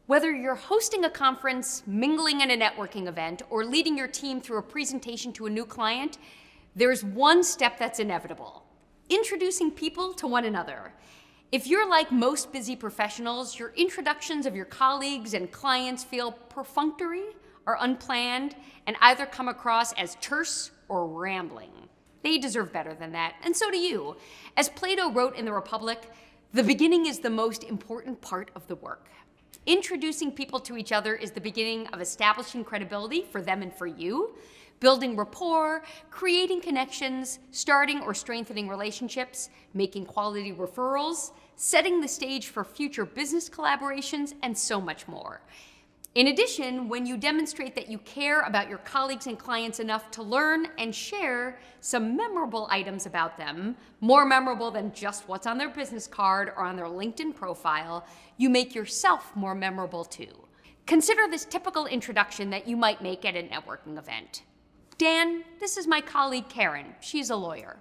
Whether you're hosting a conference, mingling in a networking event, or leading your team through a presentation to a new client, there's one step that's inevitable: introducing people to one another. If you're like most busy professionals, your introductions of your colleagues and clients feel perfunctory or unplanned and either come across as terse or rambling. They deserve better than that, and so do you. As Plato wrote in the Republic, the beginning is the most important part of the work. Introducing people to each other is the beginning of establishing credibility for them and for you, building rapport, creating connections, starting or strengthening relationships, making quality referrals, setting the stage for future business collaborations, and so much more. In addition, when you demonstrate that you care about your colleagues and clients enough to learn and share some memorable items about them, more memorable than just what's on their business card or on their LinkedIn profile, you make yourself more memorable too. Consider this typical introduction that you might make at a networking event. Dan, this is my colleague Karen. She's a lawyer.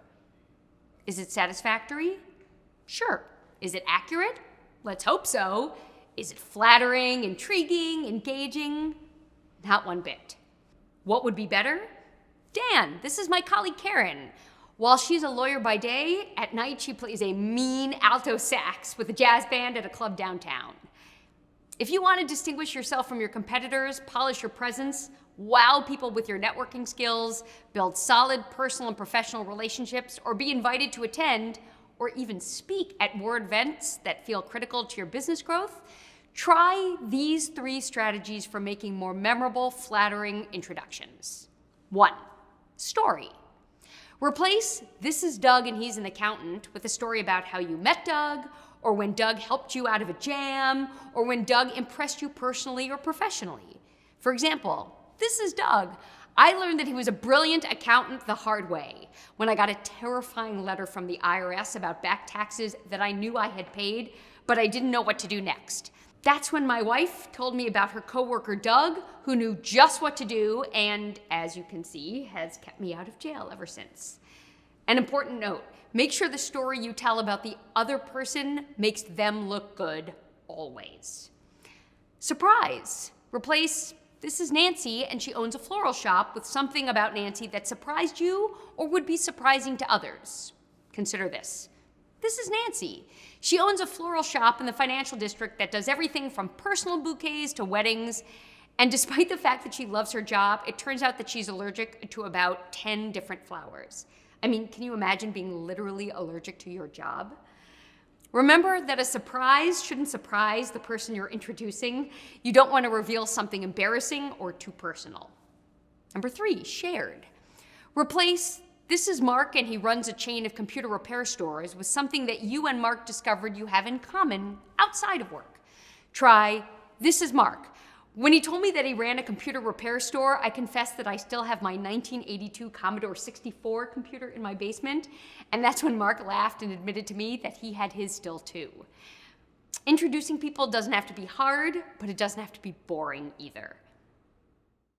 Is it satisfactory? Sure. Is it accurate? Let's hope so. Is it flattering, intriguing, engaging? Not one bit. What would be better? Dan, this is my colleague Karen. While she's a lawyer by day, at night she plays a mean alto sax with a jazz band at a club downtown. If you want to distinguish yourself from your competitors, polish your presence, wow people with your networking skills, build solid personal and professional relationships, or be invited to attend or even speak at more events that feel critical to your business growth, try these 3 strategies for making more memorable, flattering introductions. 1, story. Replace "this is Doug and he's an accountant" with a story about how you met Doug, or when Doug helped you out of a jam, or when Doug impressed you personally or professionally. For example, "This is Doug. I learned that he was a brilliant accountant the hard way when I got a terrifying letter from the IRS about back taxes that I knew I had paid, but I didn't know what to do next. That's when my wife told me about her coworker Doug, who knew just what to do and, as you can see, has kept me out of jail ever since." An important note: make sure the story you tell about the other person makes them look good always. Surprise. Replace "this is Nancy and she owns a floral shop" with something about Nancy that surprised you or would be surprising to others. Consider this. "This is Nancy. She owns a floral shop in the financial district that does everything from personal bouquets to weddings. And despite the fact that she loves her job, it turns out that she's allergic to about 10 different flowers." I mean, can you imagine being literally allergic to your job? Remember that a surprise shouldn't surprise the person you're introducing. You don't want to reveal something embarrassing or too personal. Number 3, shared. Replace "this is Mark and he runs a chain of computer repair stores" with something that you and Mark discovered you have in common outside of work. Try "this is Mark. When he told me that he ran a computer repair store, I confessed that I still have my 1982 Commodore 64 computer in my basement, and that's when Mark laughed and admitted to me that he had his still too." Introducing people doesn't have to be hard, but it doesn't have to be boring either.